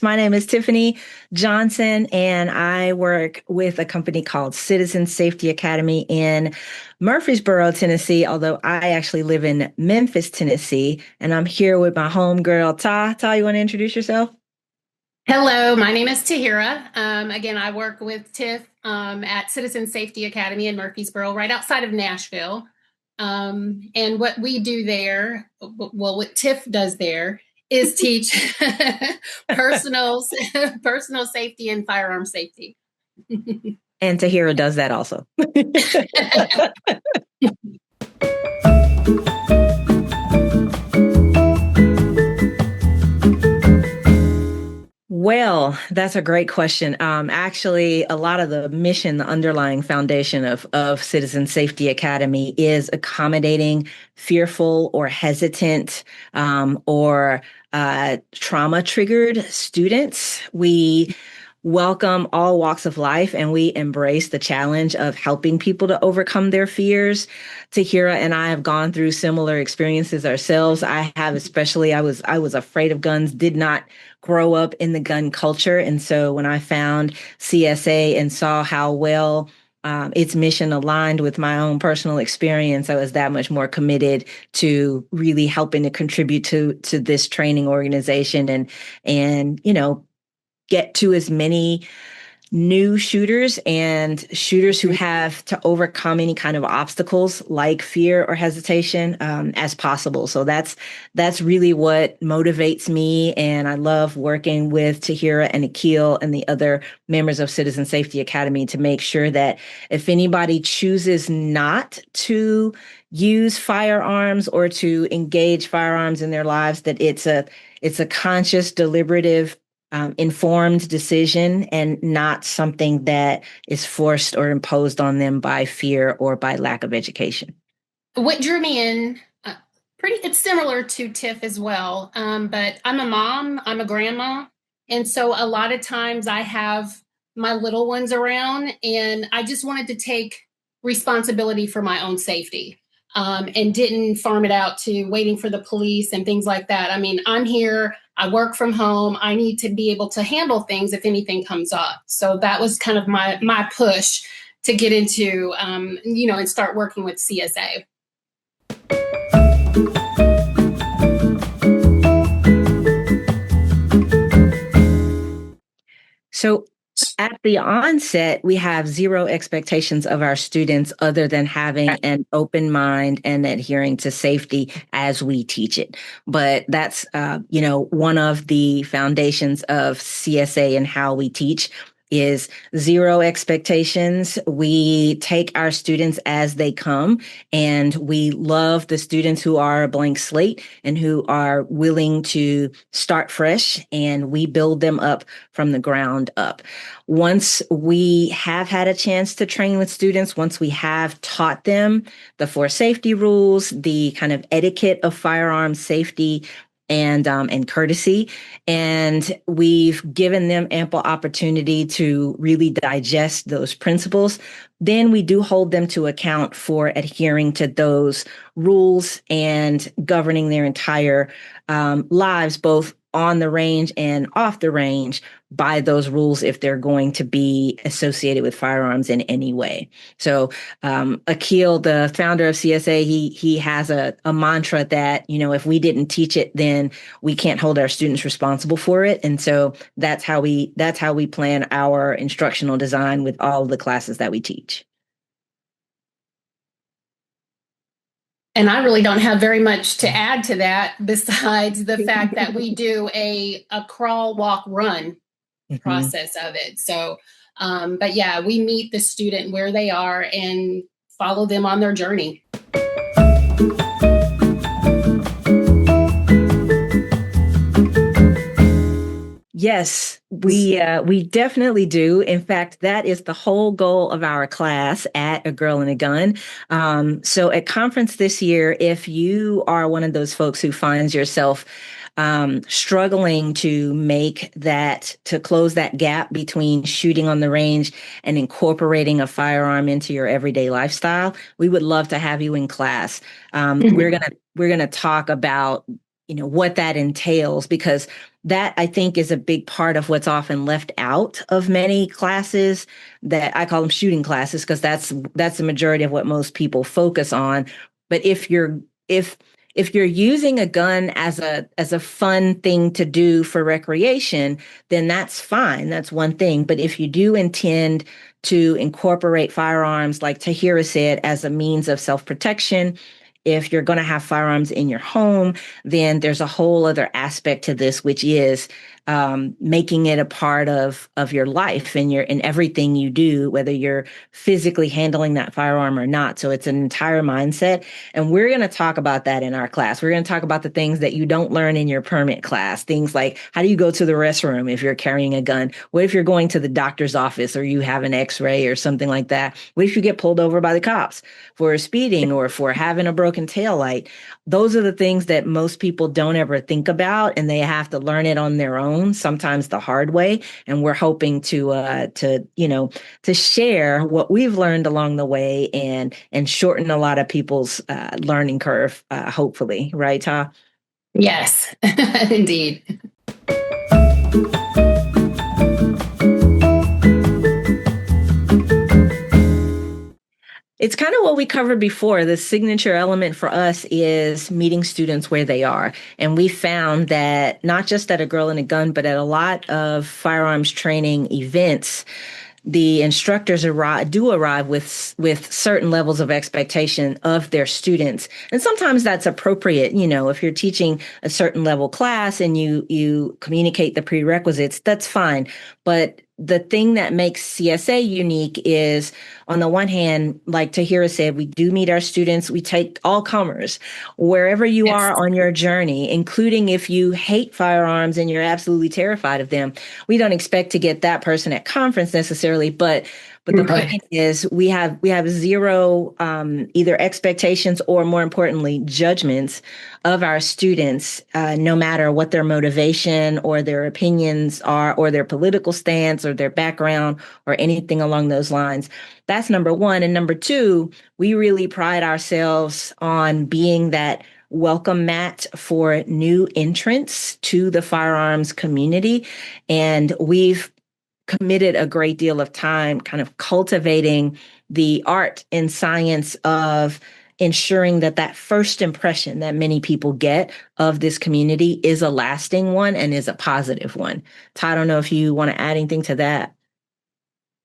My name is Tiffany Johnson, and I work with a company called Citizen Safety Academy in Murfreesboro, Tennessee, although I actually live in Memphis, Tennessee, and I'm here with my homegirl, Ta. Ta, you want to introduce yourself? Hello, my name is Tahirah. Again, I work with Tiff at Citizen Safety Academy in Murfreesboro, right outside of Nashville. And what we do there, well, what Tiff does there is teach personal personal safety and firearm safety. And Tahirah does that also. Well, that's a great question. Actually, a lot of the mission, the underlying foundation of Citizen Safety Academy is accommodating fearful or hesitant or trauma-triggered students. We welcome all walks of life, and we embrace the challenge of helping people to overcome their fears. Tahirah and I have gone through similar experiences ourselves. I have, especially, I was afraid of guns, did not grow up in the gun culture. And so when I found CSA and saw how well its mission aligned with my own personal experience, I was that much more committed to really helping to contribute to this training organization and get to as many new shooters and shooters who have to overcome any kind of obstacles like fear or hesitation as possible. So that's really what motivates me. And I love working with Tahirah and Akil and the other members of Citizen Safety Academy to make sure that if anybody chooses not to use firearms or to engage firearms in their lives, that it's a conscious, deliberative, informed decision and not something that is forced or imposed on them by fear or by lack of education. What drew me in, it's similar to Tiff as well, but I'm a mom, I'm a grandma, and so a lot of times I have my little ones around, and I just wanted to take responsibility for my own safety. And didn't farm it out to waiting for the police and things like that. I mean, I'm here, I work from home, I need to be able to handle things if anything comes up. So that was kind of my push to get into, and start working with CSA. So at the onset, we have zero expectations of our students other than having an open mind and adhering to safety as we teach it. But that's, one of the foundations of CSA and how we teach is zero expectations. We take our students as they come, and we love the students who are a blank slate and who are willing to start fresh, and we build them up from the ground up. Once we have had a chance to train with students, once we have taught them the 4 safety rules, the kind of etiquette of firearm safety, and courtesy. And we've given them ample opportunity to really digest those principles. Then we do hold them to account for adhering to those rules and governing their entire lives, both on the range and off the range, by those rules if they're going to be associated with firearms in any way. So Akil, the founder of CSA, he has a mantra that, if we didn't teach it, then we can't hold our students responsible for it. And so that's how we plan our instructional design with all of the classes that we teach. And I really don't have very much to add to that besides the fact that we do a crawl, walk, run process of it. So, but yeah, we meet the student where they are and follow them on their journey. Yes, we definitely do. In fact, that is the whole goal of our class at A Girl and a Gun. So at conference this year, if you are one of those folks who finds yourself struggling to close that gap between shooting on the range and incorporating a firearm into your everyday lifestyle, we would love to have you in class. We're gonna talk about what that entails, because that, I think, is a big part of what's often left out of many classes, that I call them shooting classes, because that's the majority of what most people focus on. But if you're using a gun as a fun thing to do for recreation, then that's fine. That's one thing. But if you do intend to incorporate firearms, like Tahirah said, as a means of self-protection, if you're going to have firearms in your home, then there's a whole other aspect to this, which is making it a part of your life and in everything you do, whether you're physically handling that firearm or not. So it's an entire mindset. And we're going to talk about that in our class. We're going to talk about the things that you don't learn in your permit class. Things like, how do you go to the restroom if you're carrying a gun? What if you're going to the doctor's office or you have an x-ray or something like that? What if you get pulled over by the cops for speeding or for having a broken tail light? Those are the things that most people don't ever think about, and they have to learn it on their own, sometimes the hard way. And we're hoping to share what we've learned along the way and shorten a lot of people's learning curve, hopefully. Right, Ta? Yes, indeed. It's kind of what we covered before. The signature element for us is meeting students where they are. And we found that not just at A Girl and a Gun, but at a lot of firearms training events, the instructors arrive with certain levels of expectation of their students. And sometimes that's appropriate. If you're teaching a certain level class and you communicate the prerequisites, that's fine. But the thing that makes CSA unique is, on the one hand, like Tahirah said, we do meet our students. We take all comers wherever you Yes. are on your journey, including if you hate firearms and you're absolutely terrified of them. We don't expect to get that person at conference necessarily, but the point is, we have zero either expectations or, more importantly, judgments of our students, no matter what their motivation or their opinions are, or their political stance or their background or anything along those lines. That's number one. And number two, we really pride ourselves on being that welcome mat for new entrants to the firearms community. And we've committed a great deal of time kind of cultivating the art and science of ensuring that first impression that many people get of this community is a lasting one and is a positive one. Todd, I don't know if you want to add anything to that.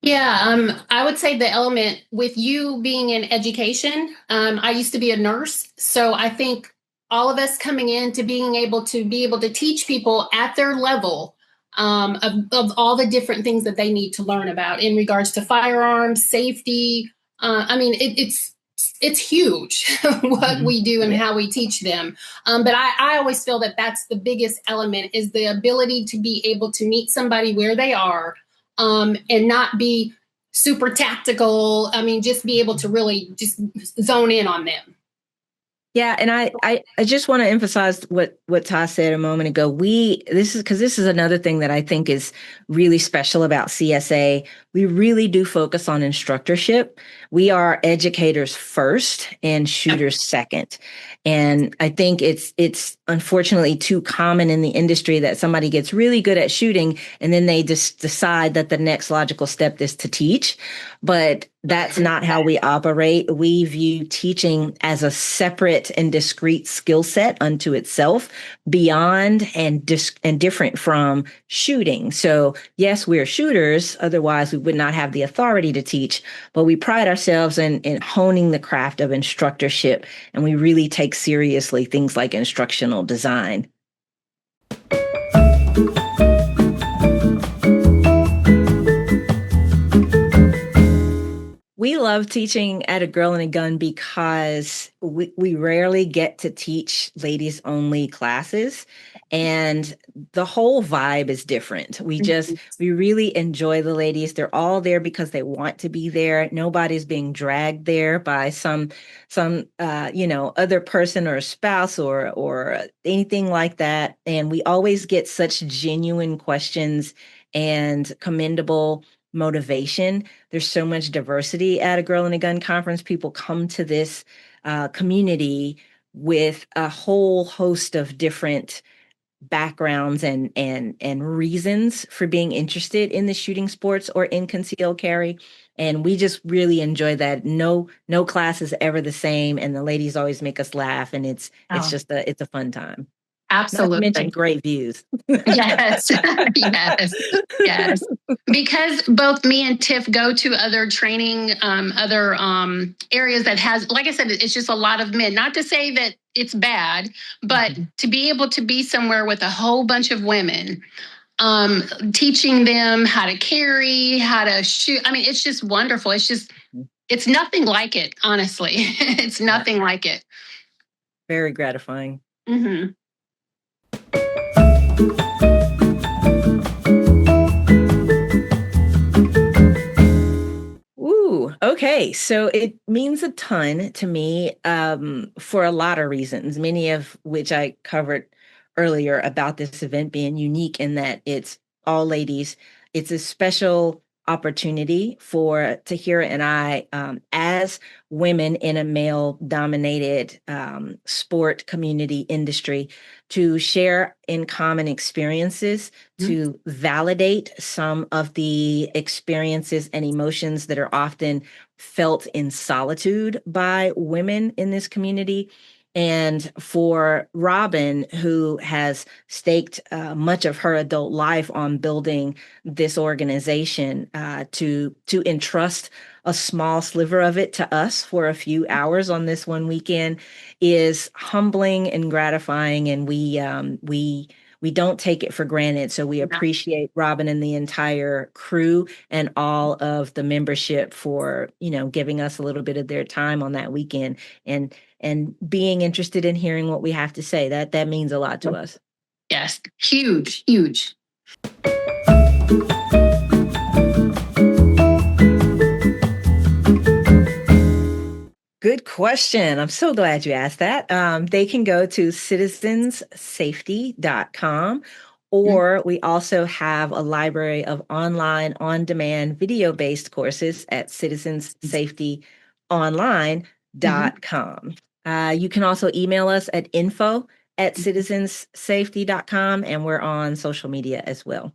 Yeah, I would say the element with you being in education, I used to be a nurse. So I think all of us coming in to be able to teach people at their level, of all the different things that they need to learn about in regards to firearms, safety. It's huge what we do and how we teach them. But I always feel that that's the biggest element, is the ability to be able to meet somebody where they are, and not be super tactical. Just be able to really just zone in on them. Yeah, and I just want to emphasize what Ty said a moment ago. This is another thing that I think is really special about CSA. We really do focus on instructorship. We are educators first and shooters second. And I think it's unfortunately too common in the industry that somebody gets really good at shooting and then they just decide that the next logical step is to teach. But that's not how we operate. We view teaching as a separate and discrete skill set unto itself, beyond and different from shooting. So yes, we're shooters. Otherwise, we would not have the authority to teach. But we pride ourselves in honing the craft of instructorship, and we really take seriously things like instructional design. We love teaching at A Girl and a Gun because we rarely get to teach ladies only classes, and the whole vibe is different. We really enjoy the ladies. They're all there because they want to be there. Nobody's being dragged there by some other person or spouse or anything like that. And we always get such genuine questions and commendable motivation. There's so much diversity at A Girl and a Gun conference. People come to this community with a whole host of different backgrounds and reasons for being interested in the shooting sports or in concealed carry. And we just really enjoy that. No class is ever the same, and the ladies always make us laugh, and it's just it's a fun time. Not to mention Absolutely. great views. Yes. Yes. Yes. Because both me and Tiff go to other training, other areas that has, like I said, it's just a lot of men. Not to say that it's bad, but to be able to be somewhere with a whole bunch of women, teaching them how to carry, how to shoot. I mean, it's just wonderful. It's nothing like it, honestly. It's nothing like it. Very gratifying. Mm-hmm. Ooh, okay. So it means a ton to me for a lot of reasons, many of which I covered earlier about this event being unique in that it's all ladies. It's a special opportunity for Tahirah and I, as women in a male-dominated sport community industry, to share in common experiences, to validate some of the experiences and emotions that are often felt in solitude by women in this community. And for Robin, who has staked much of her adult life on building this organization, to entrust a small sliver of it to us for a few hours on this one weekend is humbling and gratifying, and we don't take it for granted. So we appreciate Robin and the entire crew and all of the membership for, giving us a little bit of their time on that weekend and being interested in hearing what we have to say. That means a lot to us. Yes, huge, huge. Good question. I'm so glad you asked that. They can go to citizensafety.com, or we also have a library of online, on-demand, video-based courses at citizensafetyonline.com. You can also email us at info@citizensafety.com, and we're on social media as well.